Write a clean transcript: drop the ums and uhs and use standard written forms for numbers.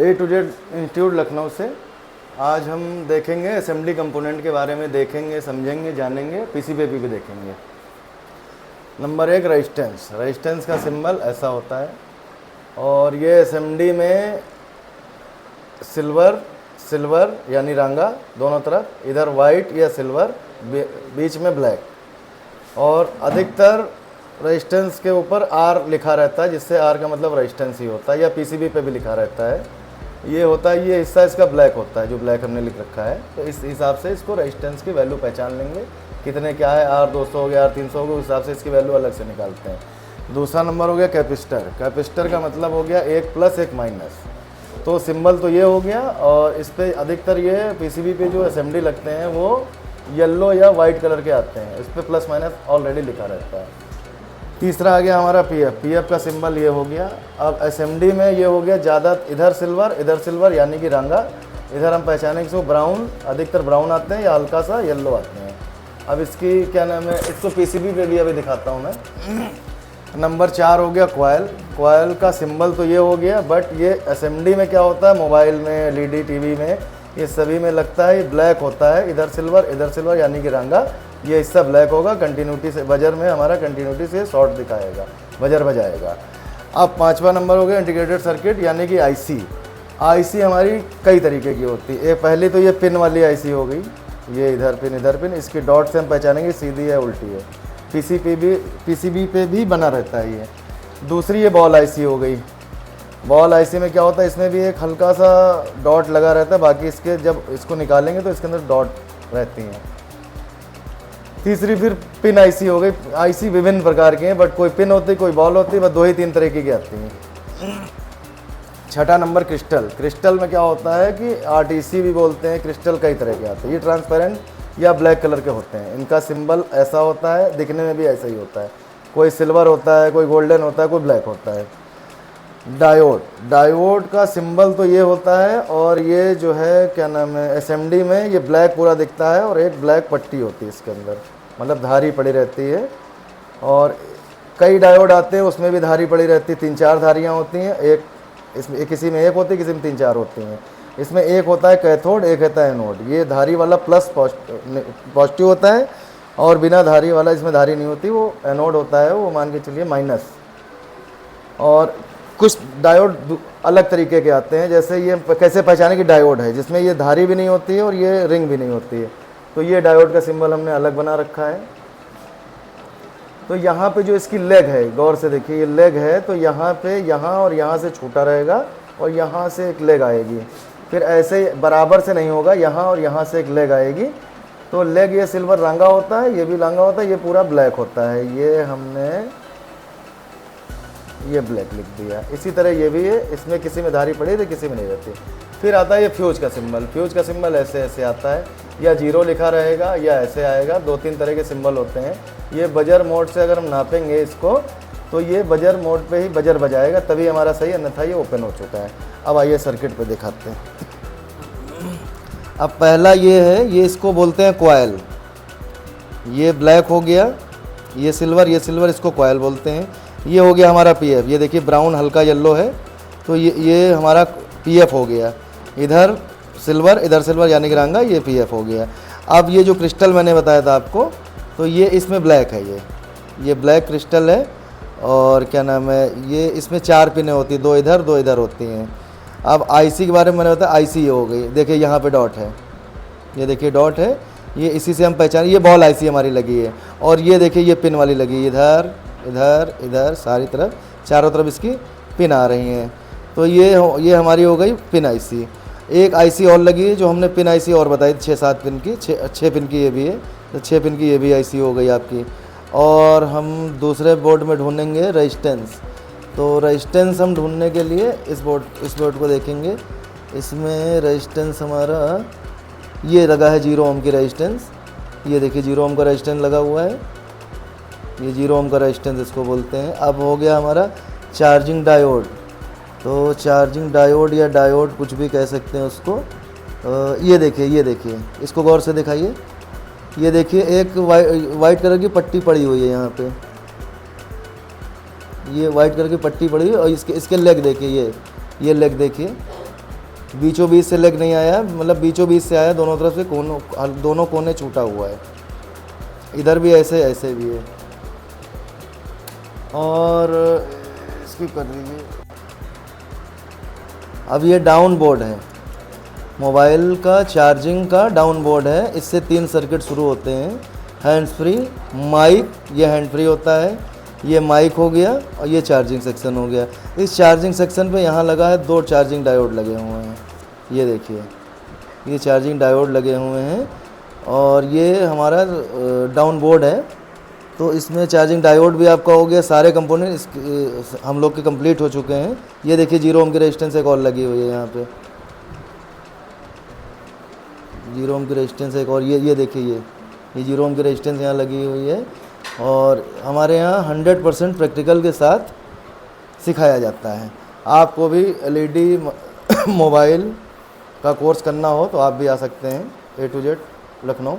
A to Z institute Lucknow से। आज हम देखेंगे असेंबली कंपोनेंट के बारे में, देखेंगे, समझेंगे, जानेंगे, पीसीबी भी देखेंगे। Number 1 resistance. रेजिस्टेंस का सिंबल ऐसा होता है और ये असेंबली में सिल्वर यानी रंगा दोनों तरफ, इधर वाइट या सिल्वर, बीच में ब्लैक। और अधिकतर रेजिस्टेंस के ऊपर आर लिखा रहता है, जिससे आर का मतलब रेजिस्टेंस ही होता है, या पीसीबी पे भी लिखा रहता है। ये होता है, ये हिस्सा इसका ब्लैक होता है, जो ब्लैक हमने लिख रखा है। तो इस हिसाब से इसको रेजिस्टेंस की वैल्यू पहचान लेंगे, कितने क्या है, आर 200 हो गया, आर 300 हो गया, उस हिसाब से इसकी वैल्यू अलग से निकालते हैं। दूसरा नंबर हो गया कैपेसिटर। कैपेसिटर का मतलब हो गया एक प्लस एक माइनस। तो सिंबल तो ये हो गया, और इस पर अधिकतर ये पीसीबी पे जो असेंबली लगते हैं वो येलो या वाइट कलर के आते हैं, इस पर प्लस माइनस ऑलरेडी लिखा रहता है। तीसरा आ गया हमारा पीएफ। पीएफ का सिंबल ये हो गया। अब असेंबली में ये हो गया ज़्यादा, इधर सिल्वर यानी कि रंगा, इधर हम पहचानेंगे इसको ब्राउन, अधिकतर ब्राउन आते हैं या हल्का सा येलो आते हैं। अब इसकी क्या नाम है, इसको पीसीबी पे भी अभी दिखाता हूँ मैं। नंबर 4 हो गया कॉयल। कॉयल का सिंबल तो ये हो गया, बट ये असेंबली में क्या होता है, मोबाइल में, एलईडी टीवी में, ये सभी में लगता है, ये ब्लैक होता है, इधर सिल्वर यानी कि रंगा, ये हिस्सा ब्लैक होगा। कंटिन्यूटी से बजर में हमारा कंटिन्यूटी से शॉर्ट दिखाएगा, बजर बजाएगा। अब 5वां नंबर हो गया इंटीग्रेटेड सर्किट यानी कि आईसी। आईसी हमारी कई तरीके की होती है। एक पहली तो ये पिन वाली आईसी हो गई, ये इधर पिन, इसकी डॉट से हम पहचानेंगे सीधी है उल्टी है। पीसीबी पे भी बना रहता है ये। दूसरी ये बॉल आईसी हो गई। बॉल आईसी में क्या होता है, इसमें भी एक हल्का सा डॉट लगा रहता है, बाकी इसके जब इसको निकालेंगे तो इसके अंदर डॉट रहती हैं। तीसरी फिर पिन आईसी हो गई। आईसी विभिन्न प्रकार के हैं, बट कोई पिन होती है, कोई बॉल होती है, बस 2 ही 3 तरीके की आती हैं। छठा नंबर क्रिस्टल। क्रिस्टल में क्या होता है कि आरटीसी भी बोलते हैं, क्रिस्टल कई तरह के आते हैं। ये ट्रांसपेरेंट या ब्लैक कलर के होते हैं। इनका सिंबल ऐसा होता है, दिखने में भी ऐसा ही होता है, कोई सिल्वर होता है, कोई गोल्डन होता है, कोई ब्लैक होता है। डायोड का सिंबल तो ये होता है, और ये जो है क्या नाम है, असेंबली में ये ब्लैक पूरा दिखता है, और एक ब्लैक पट्टी होती है इसके अंदर, मतलब धारी पड़ी रहती है। और कई डायोड आते हैं, उसमें भी धारी पड़ी रहती है, 3-4 धारियाँ होती हैं। एक इसमें किसी में एक होती है, किसी में 3-4 होती हैं। इसमें एक होता है कैथोड, एक होता है एनोड। ये धारी वाला प्लस पॉजिटिव होता है, और बिना धारी वाला, इसमें धारी नहीं होती, वो एनोड होता है, वो मान के चलिए माइनस। और कुछ डायोड अलग तरीके के आते हैं, जैसे ये कैसे पहचाने कि डायोड है, जिसमें ये धारी भी नहीं होती है और ये रिंग भी नहीं होती है। तो ये डायोड का सिंबल हमने अलग बना रखा है। तो यहाँ पे जो इसकी लेग है, गौर से देखिए, ये लेग है, तो यहाँ पे, यहाँ और यहाँ से छोटा रहेगा, और यहाँ से एक लेग आएगी। फिर ऐसे बराबर से नहीं होगा, यहाँ और यहाँ से एक लेग आएगी। तो लेग ये सिल्वर रंगा होता है, ये भी रंगा होता है, ये पूरा ब्लैक होता है। ये हमने ये ब्लैक लिख दिया। इसी तरह ये भी है, इसमें किसी में धारी पड़ी तो किसी में नहीं रहती। फिर आता है ये फ्यूज का सिंबल। फ्यूज का सिंबल ऐसे आता है, या 0 लिखा रहेगा या ऐसे आएगा। 2-3 तरह के सिंबल होते हैं। ये बजर मोड से अगर हम नापेंगे इसको, तो ये बजर मोड पे ही बजर बजाएगा, तभी हमारा सही, अन्यथा ये ओपन हो चुका है। अब आइए सर्किट पे दिखाते हैं। अब पहला ये है, ये इसको बोलते हैं कॉयल। ये ब्लैक हो गया, ये सिल्वर, इसको कॉयल बोलते हैं। ये हो गया हमारा पीएफ। ये देखिए ब्राउन हल्का येलो है, तो ये हमारा पीएफ हो गया। इधर सिल्वर यानी कि रंगा, ये पीएफ हो गया। अब ये जो क्रिस्टल मैंने बताया था आपको, तो ये इसमें ब्लैक है, ये ब्लैक क्रिस्टल है। और क्या नाम है, ये इसमें 4 पिनें होती हैं, 2 इधर होती हैं। अब आईसी के बारे में मैंने बताया, आईसी ये हो गई। देखिए यहाँ पे डॉट है, ये देखिए डॉट है, ये इसी से हम पहचान। ये बॉल आईसी हमारी लगी है, और ये देखिए ये पिन वाली लगी, इधर सारी तरफ, चारों तरफ इसकी पिन आ रही हैं। तो ये हमारी हो गई पिन आईसी। एक आईसी और लगी है, जो हमने पिन आईसी और बताई 6-7 पिन की, 6 पिन की ये भी है, तो 6 पिन की ये भी आईसी हो गई आपकी। और हम दूसरे बोर्ड में ढूंढेंगे रेजिस्टेंस। तो रेजिस्टेंस हम ढूंढने के लिए इस बोर्ड को देखेंगे। इसमें रेजिस्टेंस हमारा ये लगा है 0 ओम की रेजिस्टेंस। ये देखिए 0 ओम का रेजिस्टेंस लगा हुआ है, ये 0 ओम का रेजिस्टेंस इसको बोलते हैं। अब हो गया हमारा चार्जिंग डायोड। तो चार्जिंग डायोड या डायोड कुछ भी कह सकते हैं उसको। ये देखिए, इसको गौर से दिखाइए। ये देखिए एक वाइट कलर की पट्टी पड़ी हुई है यहाँ पे, ये वाइट कलर की पट्टी पड़ी हुई है। और इसके लेग देखिए, ये लेग देखिए, बीचों बीच से लेग नहीं आया, मतलब बीचों बीच से आया, दोनों तरफ से दोनों कोने छूटा हुआ है। इधर भी ऐसे ऐसे भी है। और स्किप कर दीजिए। अब ये डाउन बोर्ड है, मोबाइल का चार्जिंग का डाउन बोर्ड है। इससे 3 सर्किट शुरू होते हैं। हैंड्स फ्री, माइक, ये हैंड फ्री होता है, ये माइक हो गया और ये चार्जिंग सेक्शन हो गया। इस चार्जिंग सेक्शन पे यहाँ लगा है 2 चार्जिंग डायोड लगे हुए हैं। ये देखिए, ये चार्जिंग डायोड लगे हुए हैं और ये हमारा डाउन बोर्ड है। तो इसमें चार्जिंग डायोड भी आपका हो गया। सारे कंपोनेंट हम लोग के कंप्लीट हो चुके हैं। ये देखिए 0 ओम की रेजिस्टेंस एक और लगी हुई है यहाँ पे, 0 ओम की रेजिस्टेंस एक और, ये देखिए ये 0 ओम की रेजिस्टेंस यहाँ लगी हुई है। और हमारे यहाँ 100% प्रैक्टिकल के साथ सिखाया जाता है। आपको भी LED मोबाइल का कोर्स करना हो तो आप भी आ सकते हैं A to Z लखनऊ।